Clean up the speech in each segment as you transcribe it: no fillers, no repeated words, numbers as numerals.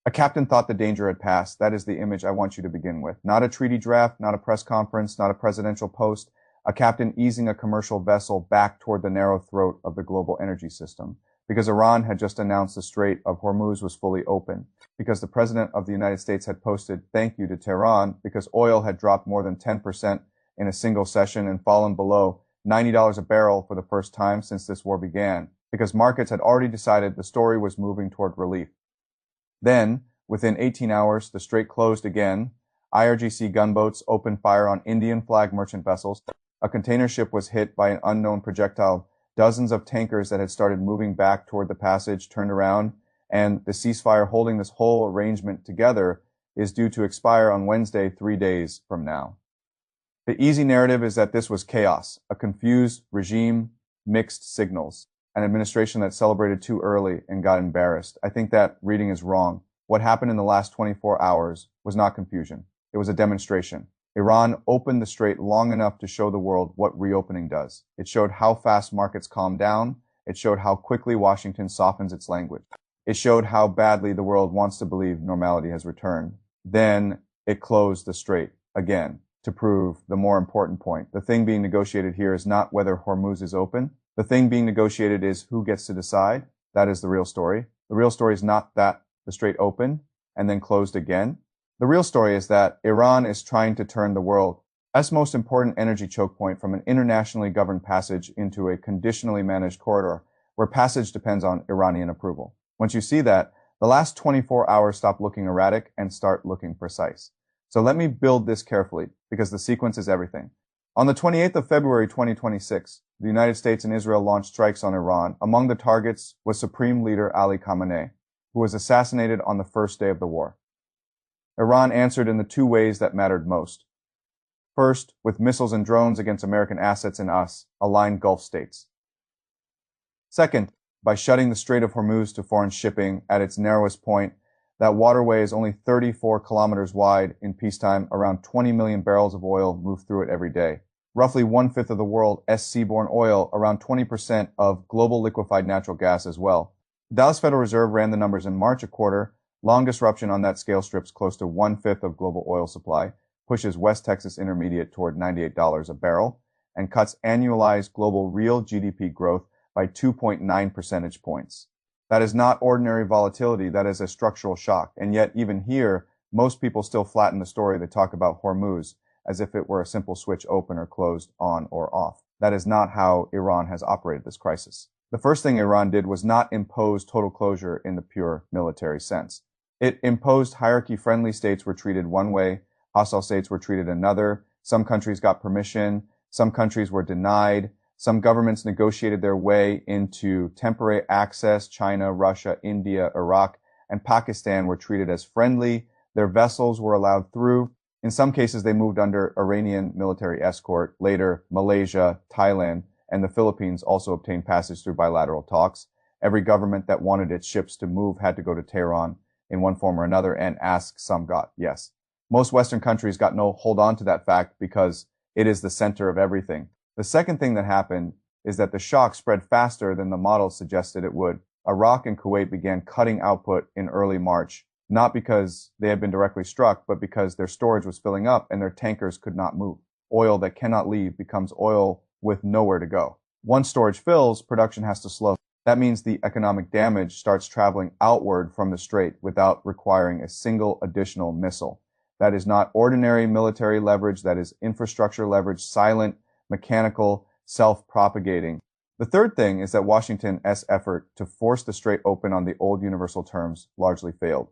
A captain thought the danger had passed. That is the image I want you to begin with. Not a treaty draft, not a press conference, not a presidential post. A captain easing a commercial vessel back toward the narrow throat of the global energy system. Because Iran had just announced the Strait of Hormuz was fully open. Because the President of the United States had posted thank you to Tehran. Because oil had dropped more than 10% in a single session and fallen below $90 a barrel for the first time since this war began. Because markets had already decided the story was moving toward relief. Then, within 18 hours, the strait closed again. IRGC gunboats opened fire on Indian flag merchant vessels. A container ship was hit by an unknown projectile. Dozens of tankers that had started moving back toward the passage turned around, and the ceasefire holding this whole arrangement together is due to expire on Wednesday, 3 days from now. The easy narrative is that this was chaos, a confused regime, mixed signals, an administration that celebrated too early and got embarrassed. I think that reading is wrong. What happened in the last 24 hours was not confusion. It was a demonstration. Iran opened the strait long enough to show the world what reopening does. It showed how fast markets calm down. It showed how quickly Washington softens its language. It showed how badly the world wants to believe normality has returned. Then it closed the strait again to prove the more important point. The thing being negotiated here is not whether Hormuz is open. The thing being negotiated is who gets to decide. That is the real story. The real story is not that the strait opened and then closed again. The real story is that Iran is trying to turn the world's most important energy choke point from an internationally governed passage into a conditionally managed corridor where passage depends on Iranian approval. Once you see that, the last 24 hours stop looking erratic and start looking precise. So let me build this carefully because the sequence is everything. On the 28th of February 2026, the United States and Israel launched strikes on Iran. Among the targets was Supreme Leader Ali Khamenei, who was assassinated on the first day of the war. Iran answered in the two ways that mattered most. First, with missiles and drones against American assets in aligned Gulf states. Second, by shutting the Strait of Hormuz to foreign shipping at its narrowest point. That waterway is only 34 kilometers wide. In peacetime, around 20 million barrels of oil move through it every day. Roughly 1/5 of the world's seaborne oil, around 20% of global liquefied natural gas as well. The Dallas Federal Reserve ran the numbers in March a quarter. Long disruption on that scale strips close to 1/5 of global oil supply, pushes West Texas Intermediate toward $98 a barrel, and cuts annualized global real GDP growth by 2.9 percentage points. That is not ordinary volatility, that is a structural shock. And yet, even here, most people still flatten the story. They talk about Hormuz as if it were a simple switch open or closed on or off. That is not how Iran has operated this crisis. The first thing Iran did was not impose total closure in the pure military sense. It imposed hierarchy-friendly states were treated one way, hostile states were treated another. Some countries got permission, some countries were denied. Some governments negotiated their way into temporary access. China, Russia, India, Iraq, and Pakistan were treated as friendly. Their vessels were allowed through. In some cases, they moved under Iranian military escort. Later, Malaysia, Thailand, and the Philippines also obtained passage through bilateral talks. Every government that wanted its ships to move had to go to Tehran in one form or another and ask. Some got yes. Most Western countries got no hold on to that fact because it is the center of everything. The second thing that happened is that the shock spread faster than the models suggested it would. Iraq and Kuwait began cutting output in early March, not because they had been directly struck, but because their storage was filling up and their tankers could not move. Oil that cannot leave becomes oil with nowhere to go. Once storage fills, production has to slow. That means the economic damage starts traveling outward from the strait without requiring a single additional missile. That is not ordinary military leverage, that is infrastructure leverage, silent, mechanical, self-propagating. The third thing is that Washington's effort to force the strait open on the old universal terms largely failed.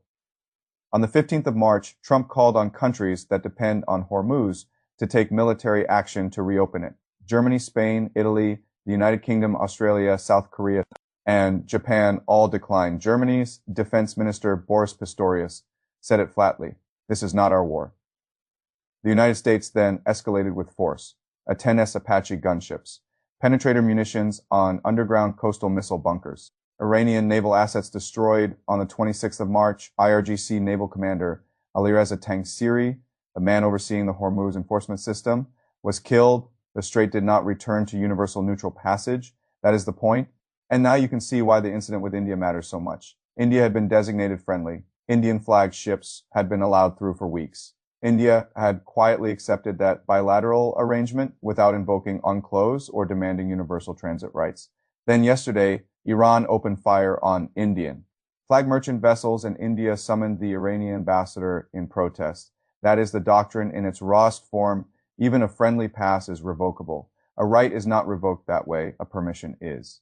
On the 15th of March, Trump called on countries that depend on Hormuz to take military action to reopen it. Germany, Spain, Italy, the United Kingdom, Australia, South Korea, and Japan all declined. Germany's Defense Minister Boris Pistorius said it flatly. This is not our war. The United States then escalated with force. A 10S Apache gunships, penetrator munitions on underground coastal missile bunkers. Iranian naval assets destroyed on the 26th of March. IRGC naval commander Alireza Tangsiri, the man overseeing the Hormuz enforcement system, was killed. The strait did not return to universal neutral passage. That is the point. And now you can see why the incident with India matters so much. India had been designated friendly. Indian-flagged ships had been allowed through for weeks. India had quietly accepted that bilateral arrangement without invoking UNCLOS or demanding universal transit rights. Then yesterday, Iran opened fire on Indian flag merchant vessels, and India summoned the Iranian ambassador in protest. That is the doctrine in its rawest form. Even a friendly pass is revocable. A right is not revoked that way, a permission is.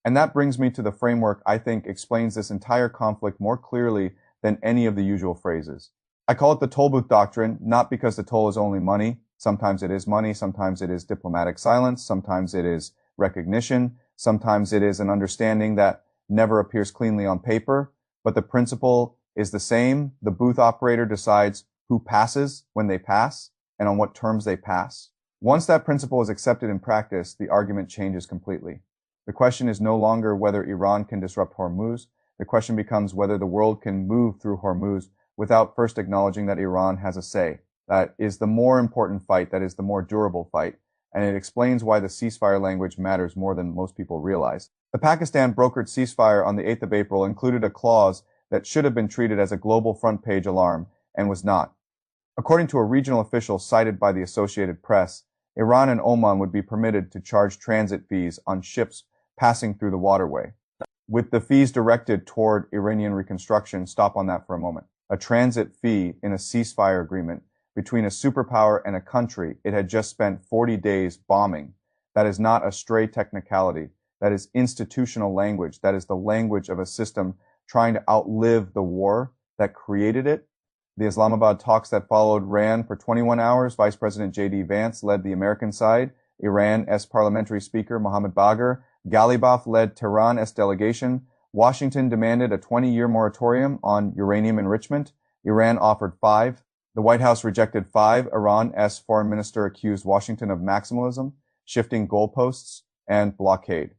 And that brings me to the framework I think explains this entire conflict more clearly than any of the usual phrases. I call it the toll booth doctrine, not because the toll is only money. Sometimes it is money, sometimes it is diplomatic silence, sometimes it is recognition, sometimes it is an understanding that never appears cleanly on paper, but the principle is the same. The booth operator decides who passes when they pass and on what terms they pass. Once that principle is accepted in practice, the argument changes completely. The question is no longer whether Iran can disrupt Hormuz. The question becomes whether the world can move through Hormuz without first acknowledging that Iran has a say. That is the more important fight, that is the more durable fight, and it explains why the ceasefire language matters more than most people realize. The Pakistan brokered ceasefire on the 8th of April included a clause that should have been treated as a global front-page alarm and was not. According to a regional official cited by the Associated Press, Iran and Oman would be permitted to charge transit fees on ships passing through the waterway. With the fees directed toward Iranian reconstruction, stop on that for a moment. A transit fee in a ceasefire agreement between a superpower and a country it had just spent 40 days bombing. That is not a stray technicality. That is institutional language. That is the language of a system trying to outlive the war that created it. The Islamabad talks that followed ran for 21 hours. Vice President J.D. Vance led the American side. Iran's parliamentary speaker Mohammad Bagher Ghalibaf led Tehran's delegation. Washington demanded a 20-year moratorium on uranium enrichment. Iran offered 5. The White House rejected 5. Iran's foreign minister accused Washington of maximalism, shifting goalposts, and blockade.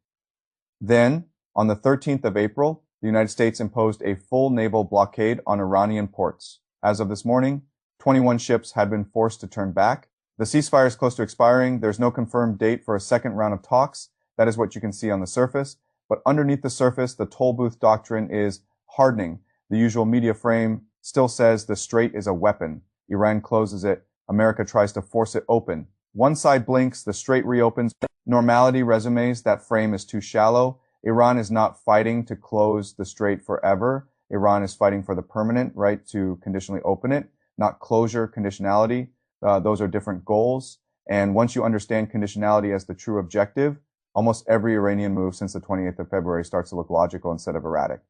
Then, on the 13th of April, the United States imposed a full naval blockade on Iranian ports. As of this morning, 21 ships had been forced to turn back. The ceasefire is close to expiring. There's no confirmed date for a second round of talks. That is what you can see on the surface. But underneath the surface, the toll booth doctrine is hardening. The usual media frame still says the strait is a weapon. Iran closes it. America tries to force it open. One side blinks, the strait reopens. Normality resumes that frame is too shallow. Iran is not fighting to close the strait forever. Iran is fighting for the permanent right to conditionally open it, not closure, conditionality. Those are different goals. And once you understand conditionality as the true objective, almost every Iranian move since the 28th of February starts to look logical instead of erratic.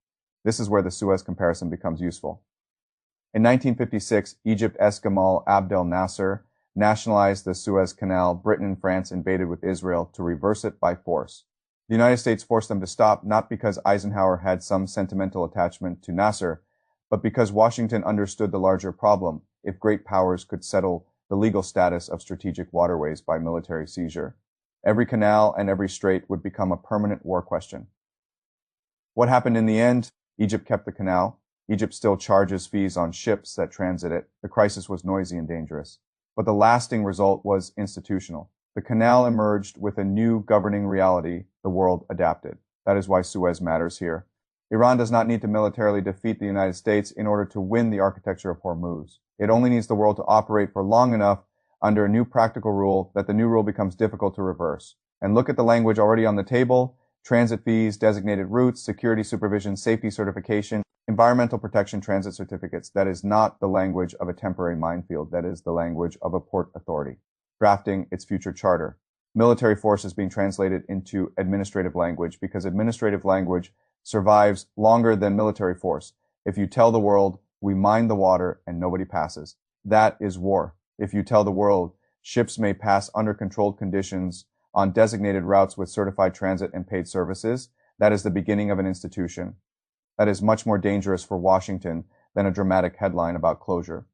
This is where the Suez comparison becomes useful. In 1956, Egypt's Gamal Abdel Nasser nationalized the Suez Canal. Britain and France invaded with Israel to reverse it by force. The United States forced them to stop, not because Eisenhower had some sentimental attachment to Nasser, but because Washington understood the larger problem: if great powers could settle the legal status of strategic waterways by military seizure, every canal and every strait would become a permanent war question. What happened in the end? Egypt kept the canal. Egypt still charges fees on ships that transit it. The crisis was noisy and dangerous. But the lasting result was institutional. The canal emerged with a new governing reality. The world adapted. That is why Suez matters here. Iran does not need to militarily defeat the United States in order to win the architecture of Hormuz. It only needs the world to operate for long enough under a new practical rule that the new rule becomes difficult to reverse. And look at the language already on the table: transit fees, designated routes, security supervision, safety certification, environmental protection, transit certificates. That is not the language of a temporary minefield. That is the language of a port authority drafting its future charter. Military force is being translated into administrative language because administrative language survives longer than military force. If you tell the world, we mine the water and nobody passes, that is war. If you tell the world, ships may pass under controlled conditions on designated routes with certified transit and paid services, that is the beginning of an institution. That is much more dangerous for Washington than a dramatic headline about closure.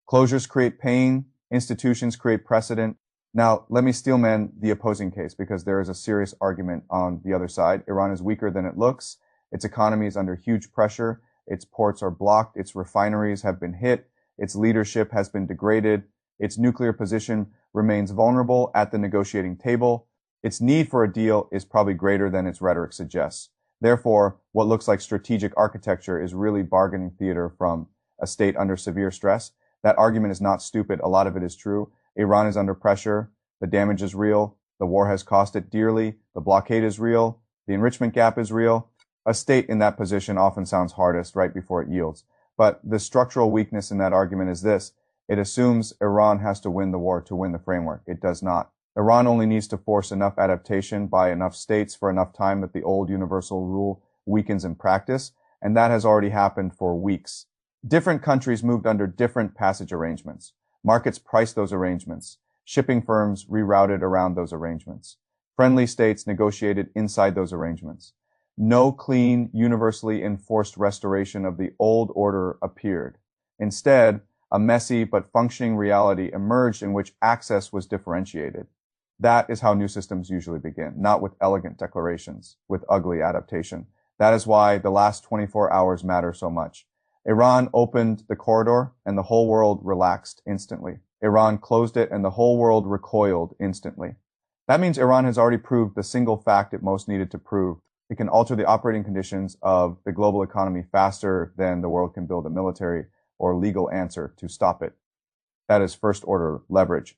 Closures create pain. Institutions create precedent. Now, let me steelman the opposing case because there is a serious argument on the other side. Iran is weaker than it looks. Its economy is under huge pressure. Its ports are blocked. Its refineries have been hit. Its leadership has been degraded. Its nuclear position remains vulnerable at the negotiating table. Its need for a deal is probably greater than its rhetoric suggests. Therefore, what looks like strategic architecture is really bargaining theater from a state under severe stress. That argument is not stupid. A lot of it is true. Iran is under pressure. The damage is real. The war has cost it dearly. The blockade is real. The enrichment gap is real. A state in that position often sounds hardest right before it yields. But the structural weakness in that argument is this. It assumes Iran has to win the war to win the framework. It does not. Iran only needs to force enough adaptation by enough states for enough time that the old universal rule weakens in practice, and that has already happened for weeks. Different countries moved under different passage arrangements. Markets priced those arrangements. Shipping firms rerouted around those arrangements. Friendly states negotiated inside those arrangements. No clean, universally enforced restoration of the old order appeared. Instead, a messy but functioning reality emerged in which access was differentiated. That is how new systems usually begin, not with elegant declarations, with ugly adaptation. That is why the last 24 hours matter so much. Iran opened the corridor and the whole world relaxed instantly. Iran closed it and the whole world recoiled instantly. That means Iran has already proved the single fact it most needed to prove. It can alter the operating conditions of the global economy faster than the world can build a military or legal answer to stop it. That is first order leverage.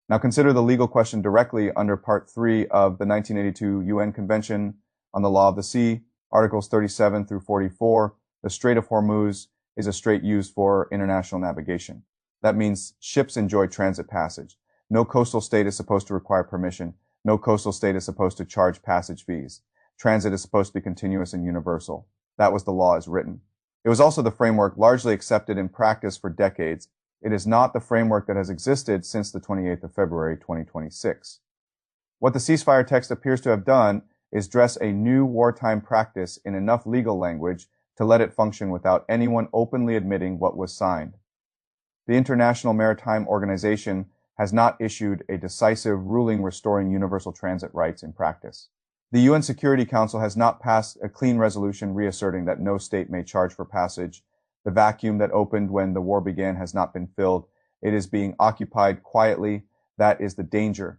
Now consider the legal question directly under Part 3 of the 1982 UN Convention on the Law of the Sea, Articles 37 through 44. The Strait of Hormuz is a strait used for international navigation. That means ships enjoy transit passage. No coastal state is supposed to require permission. No coastal state is supposed to charge passage fees. Transit is supposed to be continuous and universal. That was the law as written. It was also the framework largely accepted in practice for decades. It is not the framework that has existed since the 28th of February, 2026. What the ceasefire text appears to have done is dress a new wartime practice in enough legal language to let it function without anyone openly admitting what was signed. The International Maritime Organization has not issued a decisive ruling restoring universal transit rights in practice. The UN Security Council has not passed a clean resolution reasserting that no state may charge for passage. The vacuum that opened when the war began has not been filled. It is being occupied quietly. That is the danger.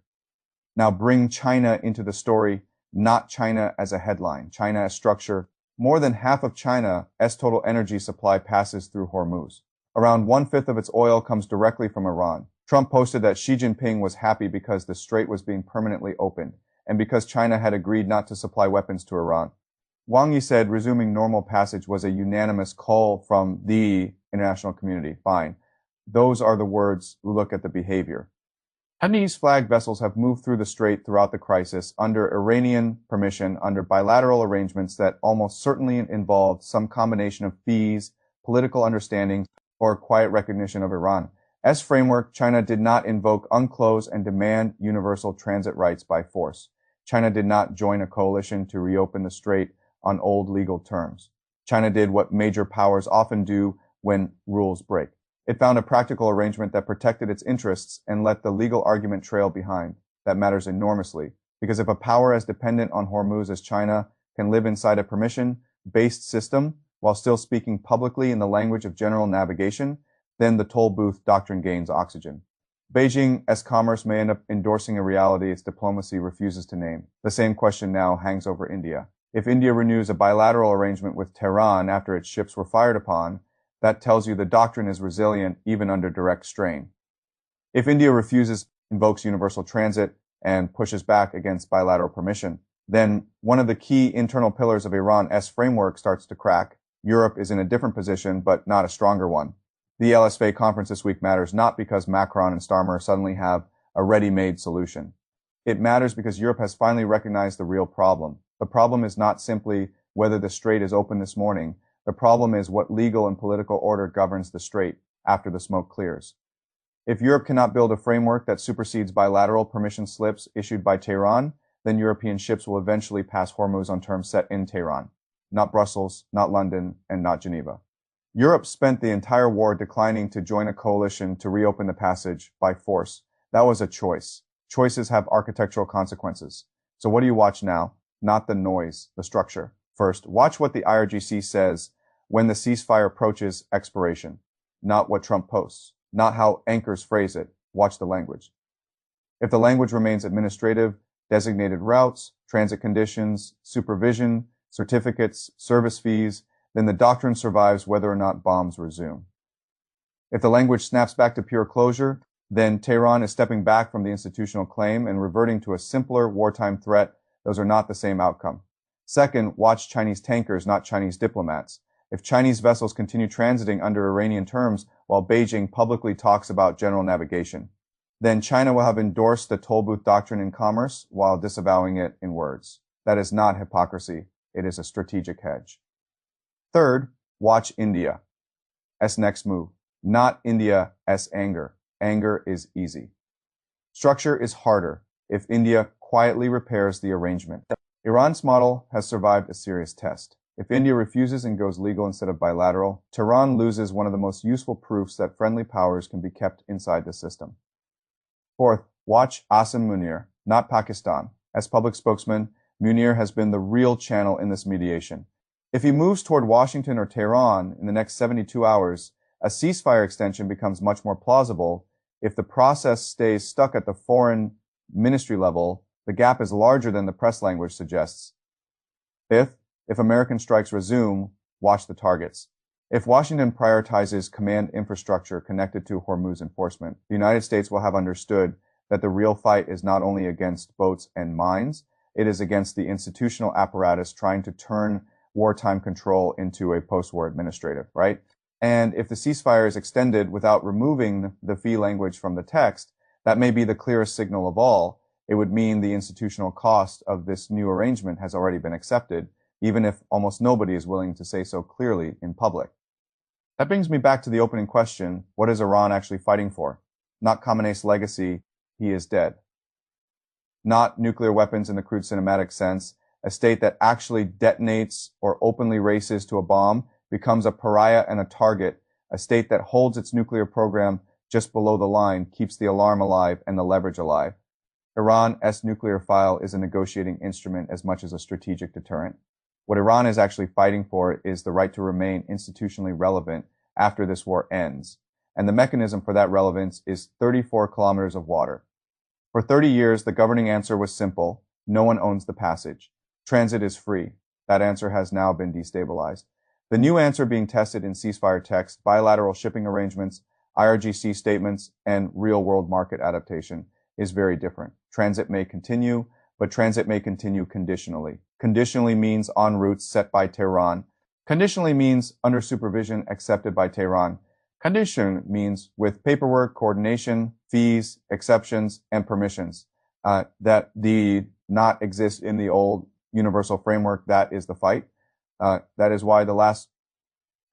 Now bring China into the story, not China as a headline, China as structure. More than half of China's total energy supply passes through Hormuz. Around 1/5 of its oil comes directly from Iran. Trump posted that Xi Jinping was happy because the strait was being permanently opened and because China had agreed not to supply weapons to Iran. Wang Yi said resuming normal passage was a unanimous call from the international community. Fine. Those are the words. Look at the behavior. Chinese flagged vessels have moved through the strait throughout the crisis under Iranian permission, under bilateral arrangements that almost certainly involved some combination of fees, political understanding, or quiet recognition of Iran. As framework, China did not invoke, unclose, and demand universal transit rights by force. China did not join a coalition to reopen the strait on old legal terms. China did what major powers often do when rules break. It found a practical arrangement that protected its interests and let the legal argument trail behind. That matters enormously, because if a power as dependent on Hormuz as China can live inside a permission-based system while still speaking publicly in the language of general navigation, then the toll booth doctrine gains oxygen. Beijing's commerce may end up endorsing a reality its diplomacy refuses to name. The same question now hangs over India. If India renews a bilateral arrangement with Tehran after its ships were fired upon, that tells you the doctrine is resilient even under direct strain. If India refuses, invokes universal transit, and pushes back against bilateral permission, then one of the key internal pillars of Iran's framework starts to crack. Europe is in a different position, but not a stronger one. The LSFA conference this week matters not because Macron and Starmer suddenly have a ready-made solution. It matters because Europe has finally recognized the real problem. The problem is not simply whether the strait is open this morning. The problem is what legal and political order governs the strait after the smoke clears. If Europe cannot build a framework that supersedes bilateral permission slips issued by Tehran, then European ships will eventually pass Hormuz on terms set in Tehran, not Brussels, not London, and not Geneva. Europe spent the entire war declining to join a coalition to reopen the passage by force. That was a choice. Choices have architectural consequences. So what do you watch now? Not the noise, the structure. First, watch what the IRGC says when the ceasefire approaches expiration, not what Trump posts, not how anchors phrase it. Watch the language. If the language remains administrative, designated routes, transit conditions, supervision, certificates, service fees, then the doctrine survives whether or not bombs resume. If the language snaps back to pure closure, then Tehran is stepping back from the institutional claim and reverting to a simpler wartime threat. Those are not the same outcome. Second, watch Chinese tankers, not Chinese diplomats. If Chinese vessels continue transiting under Iranian terms while Beijing publicly talks about general navigation, then China will have endorsed the toll booth doctrine in commerce while disavowing it in words. That is not hypocrisy. It is a strategic hedge. Third, watch India. S next move. Not India S anger. Anger is easy. Structure is harder if India quietly repairs the arrangement. Iran's model has survived a serious test. If India refuses and goes legal instead of bilateral, Tehran loses one of the most useful proofs that friendly powers can be kept inside the system. Fourth, watch Asim Munir, not Pakistan. As public spokesman, Munir has been the real channel in this mediation. If he moves toward Washington or Tehran in the next 72 hours, a ceasefire extension becomes much more plausible. If the process stays stuck at the foreign ministry level, the gap is larger than the press language suggests. Fifth, if American strikes resume, watch the targets. If Washington prioritizes command infrastructure connected to Hormuz enforcement, the United States will have understood that the real fight is not only against boats and mines, it is against the institutional apparatus trying to turn wartime control into a post-war administrative, right? And if the ceasefire is extended without removing the fee language from the text, that may be the clearest signal of all. It would mean the institutional cost of this new arrangement has already been accepted, even if almost nobody is willing to say so clearly in public. That brings me back to the opening question, what is Iran actually fighting for? Not Khamenei's legacy, he is dead. Not nuclear weapons in the crude cinematic sense, a state that actually detonates or openly races to a bomb becomes a pariah and a target, a state that holds its nuclear program just below the line, keeps the alarm alive and the leverage alive. Iran's nuclear file is a negotiating instrument as much as a strategic deterrent. What Iran is actually fighting for is the right to remain institutionally relevant after this war ends. And the mechanism for that relevance is 34 kilometers of water. For 30 years, the governing answer was simple. No one owns the passage. Transit is free. That answer has now been destabilized. The new answer being tested in ceasefire text, bilateral shipping arrangements, IRGC statements, and real-world market adaptation is very different. Transit may continue, but transit may continue conditionally. Conditionally means on routes set by Tehran. Conditionally means under supervision accepted by Tehran. Condition means with paperwork, coordination, fees, exceptions, and permissions that did not exist in the old universal framework. That is the fight. That is why the last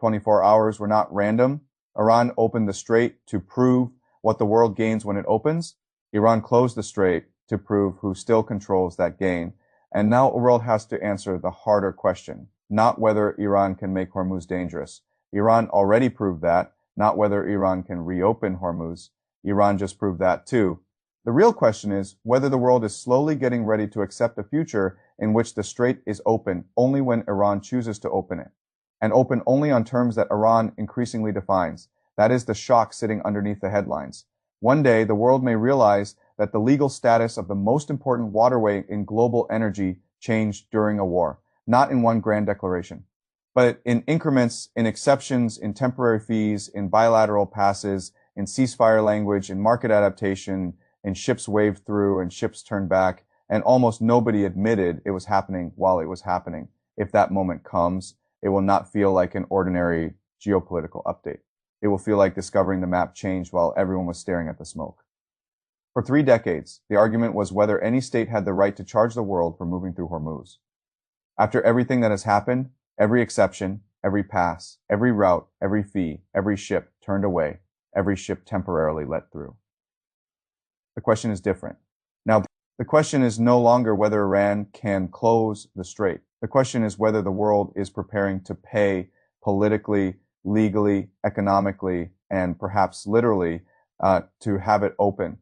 24 hours were not random. Iran opened the strait to prove what the world gains when it opens. Iran closed the strait to prove who still controls that gain. And now the world has to answer the harder question, not whether Iran can make Hormuz dangerous. Iran already proved that, not whether Iran can reopen Hormuz. Iran just proved that too. The real question is whether the world is slowly getting ready to accept a future in which the strait is open only when Iran chooses to open it, and open only on terms that Iran increasingly defines. That is the shock sitting underneath the headlines. One day, the world may realize that the legal status of the most important waterway in global energy changed during a war, not in one grand declaration, but in increments, in exceptions, in temporary fees, in bilateral passes, in ceasefire language, in market adaptation, in ships waved through and ships turned back, and almost nobody admitted it was happening while it was happening. If that moment comes, it will not feel like an ordinary geopolitical update. It will feel like discovering the map changed while everyone was staring at the smoke. For 3 decades, the argument was whether any state had the right to charge the world for moving through Hormuz. After everything that has happened, every exception, every pass, every route, every fee, every ship turned away, every ship temporarily let through. The question is different. Now, the question is no longer whether Iran can close the strait. The question is whether the world is preparing to pay politically, legally, economically, and perhaps literally to have it open.